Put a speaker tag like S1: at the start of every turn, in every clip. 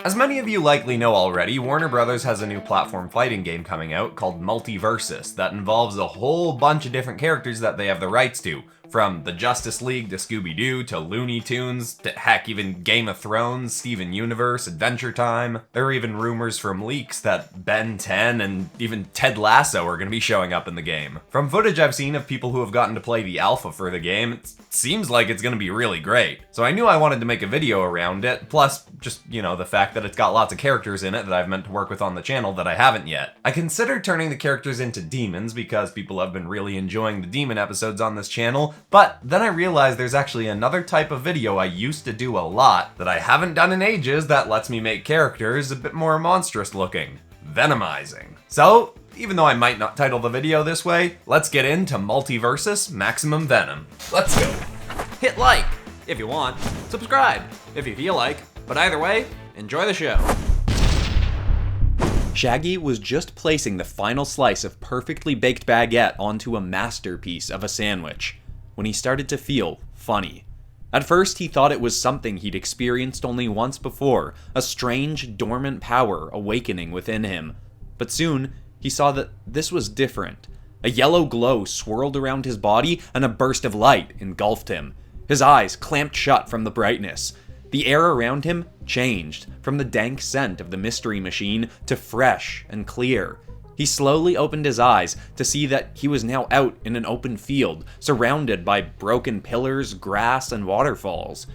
S1: As many of you likely know already, Warner Bros. Has a new platform fighting game coming out called Multiversus that involves a whole bunch of different characters that they have the rights to. From the Justice League to Scooby-Doo to Looney Tunes to heck, even Game of Thrones, Steven Universe, Adventure Time. There are even rumors from leaks that Ben 10 and even Ted Lasso are going to be showing up in the game. From footage I've seen of people who have gotten to play the alpha for the game, it seems like it's going to be really great. So I knew I wanted to make a video around it, plus just, the fact that it's got lots of characters in it that I've meant to work with on the channel that I haven't yet. I considered turning the characters into demons because people have been really enjoying the demon episodes on this channel, but then I realized there's actually another type of video I used to do a lot that I haven't done in ages that lets me make characters a bit more monstrous looking. Venomizing. So, even though I might not title the video this way, let's get into Multiversus Maxmum Venom. Let's go. Hit like if you want, subscribe if you feel like, but either way, enjoy the show. Shaggy was just placing the final slice of perfectly baked baguette onto a masterpiece of a sandwich when he started to feel funny. At first, he thought it was something he'd experienced only once before, a strange, dormant power awakening within him. But soon, he saw that this was different. A yellow glow swirled around his body, and a burst of light engulfed him. His eyes clamped shut from the brightness. The air around him changed, from the dank scent of the mystery machine to fresh and clear. He slowly opened his eyes to see that he was now out in an open field, surrounded by broken pillars, grass, and waterfalls.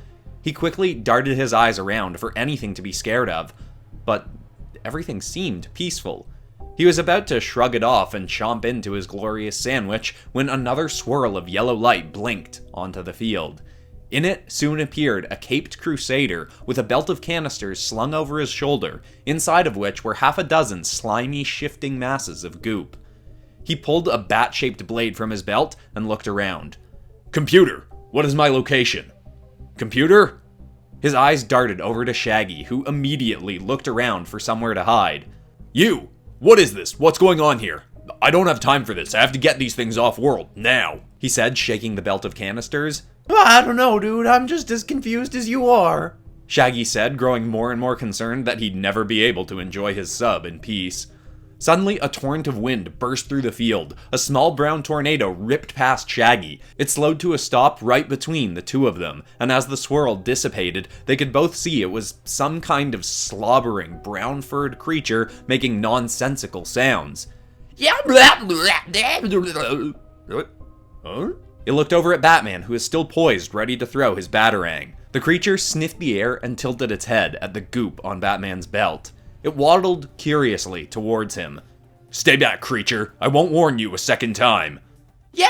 S1: He quickly darted his eyes around for anything to be scared of, but everything seemed peaceful. He was about to shrug it off and chomp into his glorious sandwich when another swirl of yellow light blinked onto the field. In it soon appeared a caped crusader with a belt of canisters slung over his shoulder, inside of which were half a dozen slimy, shifting masses of goop. He pulled a bat-shaped blade from his belt and looked around. "Computer, what is my location?" "Computer?" His eyes darted over to Shaggy, who immediately looked around for somewhere to hide. "You! What is this? What's going on here? I don't have time for this. I have to get these things off-world, now," he said, shaking the belt of canisters.
S2: "I don't know, dude. I'm just as confused as you are,"
S1: Shaggy said, growing more and more concerned that he'd never be able to enjoy his sub in peace. Suddenly, a torrent of wind burst through the field. A small brown tornado ripped past Shaggy. It slowed to a stop right between the two of them, and as the swirl dissipated, they could both see it was some kind of slobbering, brown-furred creature making nonsensical sounds. Huh? It looked over at Batman, who is still poised, ready to throw his batarang. The creature sniffed the air and tilted its head at the goop on Batman's belt. It waddled curiously towards him. "Stay back, creature. I won't warn you a second time." The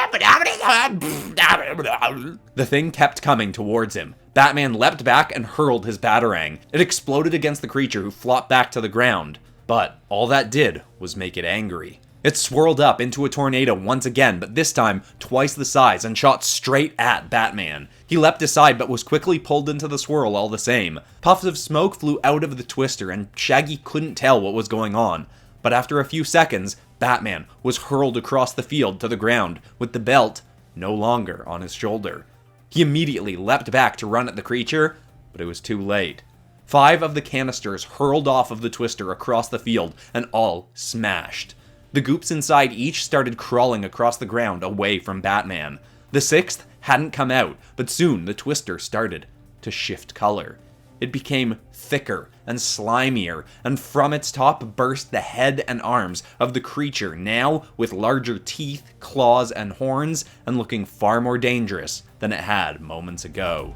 S1: thing kept coming towards him. Batman leapt back and hurled his batarang. It exploded against the creature, who flopped back to the ground. But all that did was make it angry. It swirled up into a tornado once again, but this time twice the size, and shot straight at Batman. He leapt aside but was quickly pulled into the swirl all the same. Puffs of smoke flew out of the twister, and Shaggy couldn't tell what was going on. But after a few seconds, Batman was hurled across the field to the ground, with the belt no longer on his shoulder. He immediately leapt back to run at the creature, but it was too late. 5 of the canisters hurled off of the twister across the field, and all smashed. The goops inside each started crawling across the ground away from Batman. The 6th hadn't come out, but soon the twister started to shift color. It became thicker and slimier, and from its top burst the head and arms of the creature, now with larger teeth, claws, and horns, and looking far more dangerous than it had moments ago.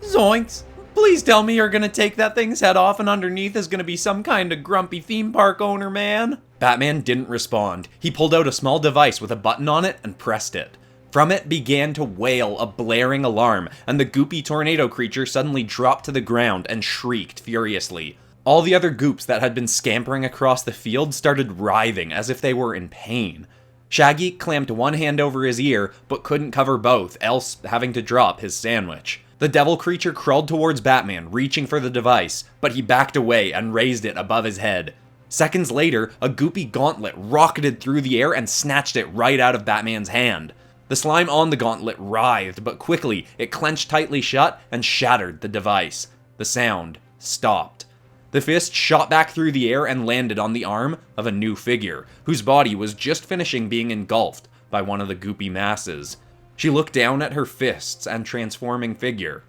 S2: Zoinks! Please tell me you're gonna take that thing's head off and underneath is gonna be some kind of grumpy theme park owner, man.
S1: Batman didn't respond. He pulled out a small device with a button on it and pressed it. From it began to wail a blaring alarm, and the goopy tornado creature suddenly dropped to the ground and shrieked furiously. All the other goops that had been scampering across the field started writhing as if they were in pain. Shaggy clamped one hand over his ear, but couldn't cover both, else having to drop his sandwich. The devil creature crawled towards Batman, reaching for the device, but he backed away and raised it above his head. Seconds later, a goopy gauntlet rocketed through the air and snatched it right out of Batman's hand. The slime on the gauntlet writhed, but quickly it clenched tightly shut and shattered the device. The sound stopped. The fist shot back through the air and landed on the arm of a new figure, whose body was just finishing being engulfed by one of the goopy masses. She looked down at her fists and transforming figure.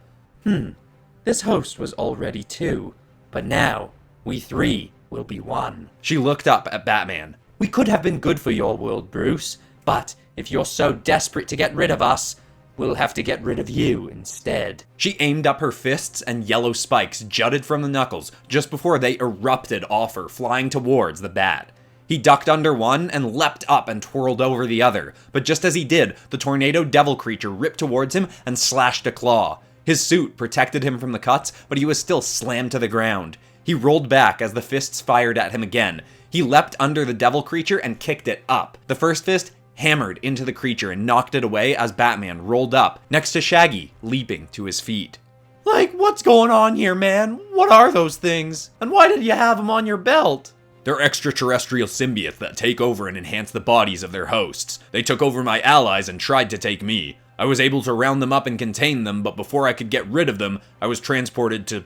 S2: This host was already two, but now we three will be one.
S1: She looked up at Batman.
S2: We could have been good for your world, Bruce, but if you're so desperate to get rid of us, we'll have to get rid of you instead.
S1: She aimed up her fists and yellow spikes jutted from the knuckles just before they erupted off her, flying towards the bat. He ducked under one and leapt up and twirled over the other, but just as he did, the tornado devil creature ripped towards him and slashed a claw. His suit protected him from the cuts, but he was still slammed to the ground. He rolled back as the fists fired at him again. He leapt under the devil creature and kicked it up. The first fist hammered into the creature and knocked it away as Batman rolled up next to Shaggy, leaping to his feet.
S2: Like, what's going on here, man? What are those things? And why did you have them on your belt?
S1: They're extraterrestrial symbiotes that take over and enhance the bodies of their hosts. They took over my allies and tried to take me. I was able to round them up and contain them, but before I could get rid of them, I was transported to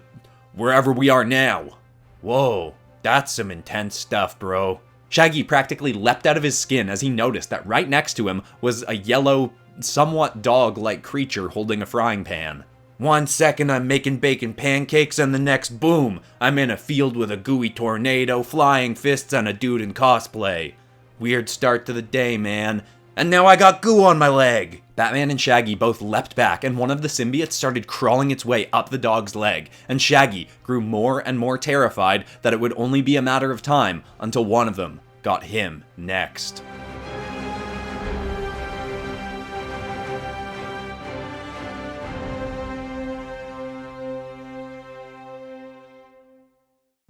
S1: wherever we are now.
S2: Whoa, that's some intense stuff, bro.
S1: Shaggy practically leapt out of his skin as he noticed that right next to him was a yellow, somewhat dog-like creature holding a frying pan.
S2: 1 second I'm making bacon pancakes and the next, boom, I'm in a field with a gooey tornado, flying fists, and a dude in cosplay. Weird start to the day, man. And now I got goo on my leg!
S1: Batman and Shaggy both leapt back, and one of the symbiotes started crawling its way up the dog's leg, and Shaggy grew more and more terrified that it would only be a matter of time until one of them got him next.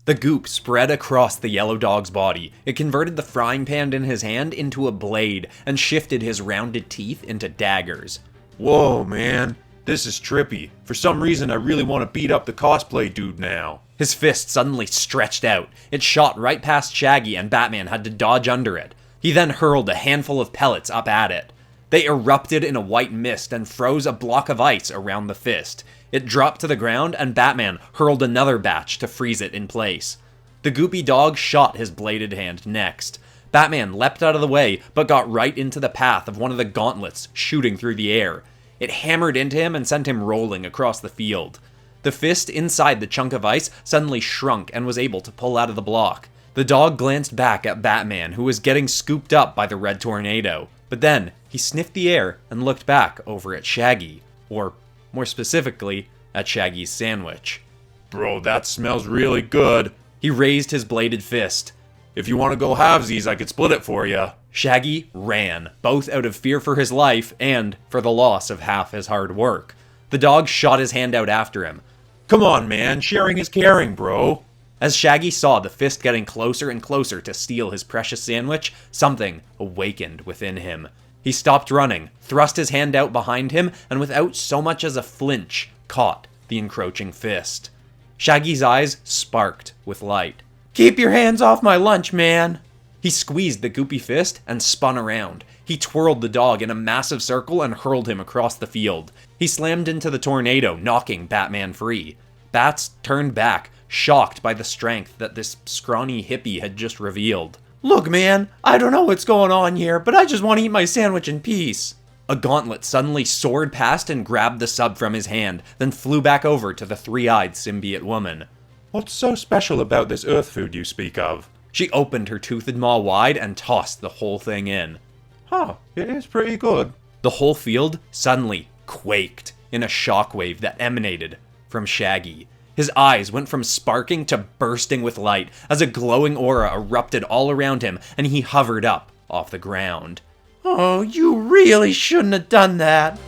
S1: The goop spread across the yellow dog's body. It converted the frying pan in his hand into a blade and shifted his rounded teeth into daggers.
S3: Whoa, man. This is trippy. For some reason, I really want to beat up the cosplay dude now.
S1: His fist suddenly stretched out. It shot right past Shaggy and Batman had to dodge under it. He then hurled a handful of pellets up at it. They erupted in a white mist and froze a block of ice around the fist. It dropped to the ground, and Batman hurled another batch to freeze it in place. The goopy dog shot his bladed hand next. Batman leapt out of the way, but got right into the path of one of the gauntlets shooting through the air. It hammered into him and sent him rolling across the field. The fist inside the chunk of ice suddenly shrunk and was able to pull out of the block. The dog glanced back at Batman, who was getting scooped up by the red tornado. But then, he sniffed the air and looked back over at Shaggy, or more specifically, at Shaggy's sandwich.
S3: Bro, that smells really good.
S1: He raised his bladed fist.
S3: If you want to go halvesies, I could split it for you.
S1: Shaggy ran, both out of fear for his life and for the loss of half his hard work. The dog shot his hand out after him.
S3: Come on, man. Sharing is caring, bro.
S1: As Shaggy saw the fist getting closer and closer to steal his precious sandwich, something awakened within him. He stopped running, thrust his hand out behind him, and without so much as a flinch, caught the encroaching fist. Shaggy's eyes sparked with light.
S2: Keep your hands off my lunch, man!
S1: He squeezed the goopy fist and spun around. He twirled the dog in a massive circle and hurled him across the field. He slammed into the tornado, knocking Batman free. Bats turned back, shocked by the strength that this scrawny hippie had just revealed.
S2: Look, man, I don't know what's going on here, but I just want to eat my sandwich in peace.
S1: A gauntlet suddenly soared past and grabbed the sub from his hand, then flew back over to the three-eyed symbiote woman.
S3: What's so special about this earth food you speak of?
S1: She opened her toothed maw wide and tossed the whole thing in.
S3: Huh, it is pretty good.
S1: The whole field suddenly quaked in a shockwave that emanated from Shaggy. His eyes went from sparking to bursting with light as a glowing aura erupted all around him and he hovered up off the ground.
S2: Oh, you really shouldn't have done that.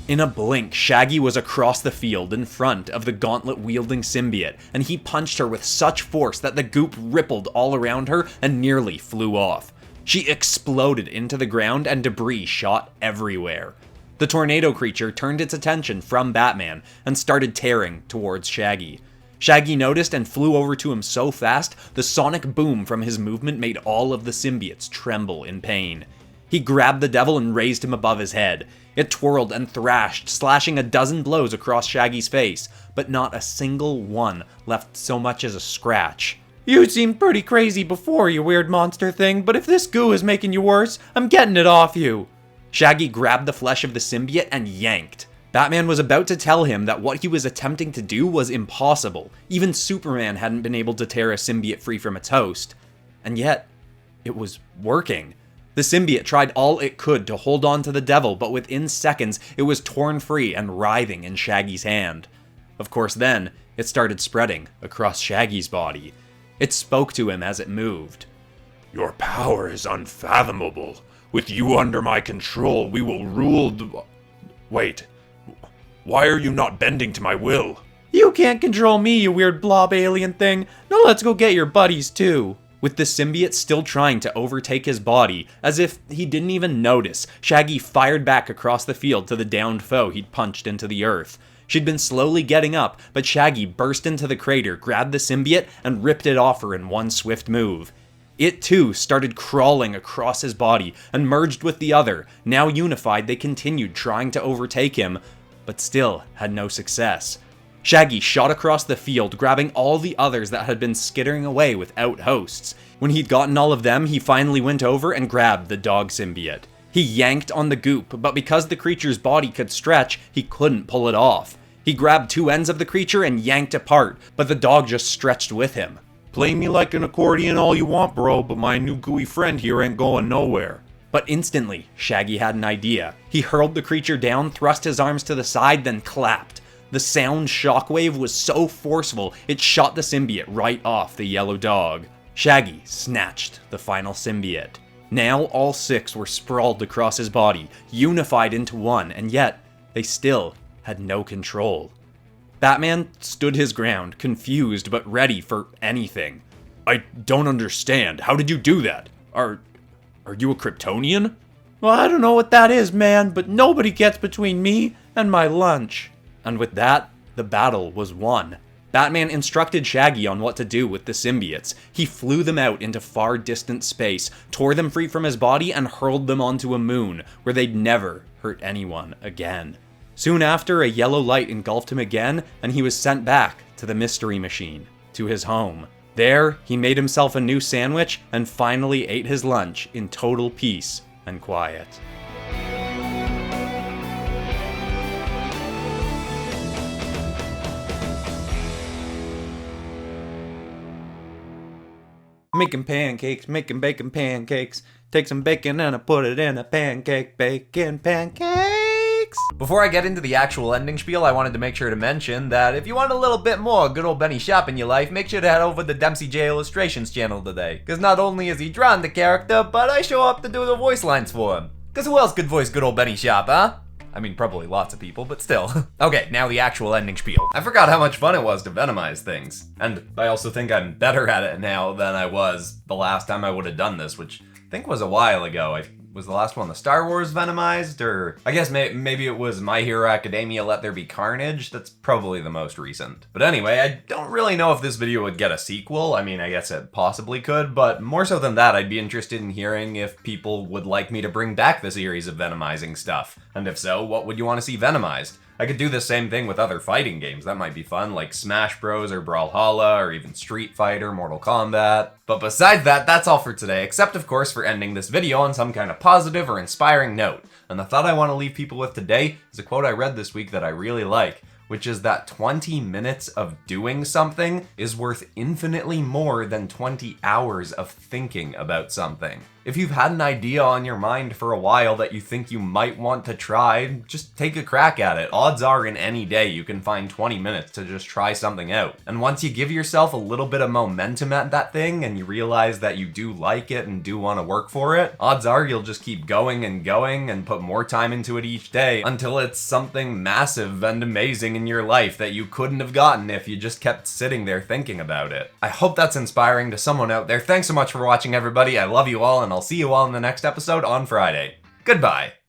S1: In a blink, Shaggy was across the field in front of the gauntlet-wielding symbiote, and he punched her with such force that the goop rippled all around her and nearly flew off. She exploded into the ground and debris shot everywhere. The tornado creature turned its attention from Batman and started tearing towards Shaggy. Shaggy noticed and flew over to him so fast, the sonic boom from his movement made all of the symbiotes tremble in pain. He grabbed the devil and raised him above his head. It twirled and thrashed, slashing a dozen blows across Shaggy's face, but not a single one left so much as a scratch.
S2: You seemed pretty crazy before, you weird monster thing, but if this goo is making you worse, I'm getting it off you.
S1: Shaggy grabbed the flesh of the symbiote and yanked. Batman was about to tell him that what he was attempting to do was impossible. Even Superman hadn't been able to tear a symbiote free from its host. And yet, it was working. The symbiote tried all it could to hold on to the devil, but within seconds, it was torn free and writhing in Shaggy's hand. Of course then, it started spreading across Shaggy's body. It spoke to him as it moved.
S3: Your power is unfathomable. With you under my control, we will rule the... Wait. Why are you not bending to my will?
S2: You can't control me, you weird blob alien thing. Now let's go get your buddies too.
S1: With the symbiote still trying to overtake his body, as if he didn't even notice, Shaggy fired back across the field to the downed foe he'd punched into the earth. She'd been slowly getting up, but Shaggy burst into the crater, grabbed the symbiote, and ripped it off her in one swift move. It too started crawling across his body and merged with the other. Now unified, they continued trying to overtake him, but still had no success. Shaggy shot across the field, grabbing all the others that had been skittering away without hosts. When he'd gotten all of them, he finally went over and grabbed the dog symbiote. He yanked on the goop, but because the creature's body could stretch, he couldn't pull it off. He grabbed two ends of the creature and yanked apart, but the dog just stretched with him.
S3: Play me like an accordion all you want, bro, but my new gooey friend here ain't going nowhere.
S1: But instantly, Shaggy had an idea. He hurled the creature down, thrust his arms to the side, then clapped. The sound shockwave was so forceful, it shot the symbiote right off the yellow dog. Shaggy snatched the final symbiote. Now all six were sprawled across his body, unified into one, and yet they still had no control. Batman stood his ground, confused but ready for anything.
S3: I don't understand. How did you do that? Are you a Kryptonian?
S2: Well, I don't know what that is, man, but nobody gets between me and my lunch.
S1: And with that, the battle was won. Batman instructed Shaggy on what to do with the symbiotes. He flew them out into far distant space, tore them free from his body, and hurled them onto a moon, where they'd never hurt anyone again. Soon after, a yellow light engulfed him again, and he was sent back to the Mystery Machine, to his home. There, he made himself a new sandwich and finally ate his lunch in total peace and quiet.
S2: Making pancakes, making bacon pancakes. Take some bacon and I put it in a pancake. Bacon pancakes.
S4: Before I get into the actual ending spiel, I wanted to make sure to mention that if you want a little bit more good old Benny Shop in your life, make sure to head over to the Dempsey J Illustrations channel today. Because not only is he drawing the character, but I show up to do the voice lines for him. Because who else could voice good old Benny Shop, huh? I mean, probably lots of people, but still. Okay, now the actual ending spiel. I forgot how much fun it was to venomize things. And I also think I'm better at it now than I was the last time I would have done this, which I think was a while ago. Was the last one the Star Wars Venomized? Or I guess maybe it was My Hero Academia Let There Be Carnage? That's probably the most recent. But anyway, I don't really know if this video would get a sequel. I mean, I guess it possibly could, but more so than that, I'd be interested in hearing if people would like me to bring back the series of venomizing stuff. And if so, what would you want to see venomized? I could do the same thing with other fighting games, that might be fun, like Smash Bros. Or Brawlhalla, or even Street Fighter, Mortal Kombat. But besides that, that's all for today, except of course for ending this video on some kind of positive or inspiring note. And the thought I want to leave people with today is a quote I read this week that I really like, which is that 20 minutes of doing something is worth infinitely more than 20 hours of thinking about something. If you've had an idea on your mind for a while that you think you might want to try, just take a crack at it. Odds are in any day you can find 20 minutes to just try something out. And once you give yourself a little bit of momentum at that thing and you realize that you do like it and do want to work for it, odds are you'll just keep going and put more time into it each day until it's something massive and amazing something in your life that you couldn't have gotten if you just kept sitting there thinking about it. I hope that's inspiring to someone out there. Thanks so much for watching, everybody. I love you all, and I'll see you all in the next episode on Friday. Goodbye.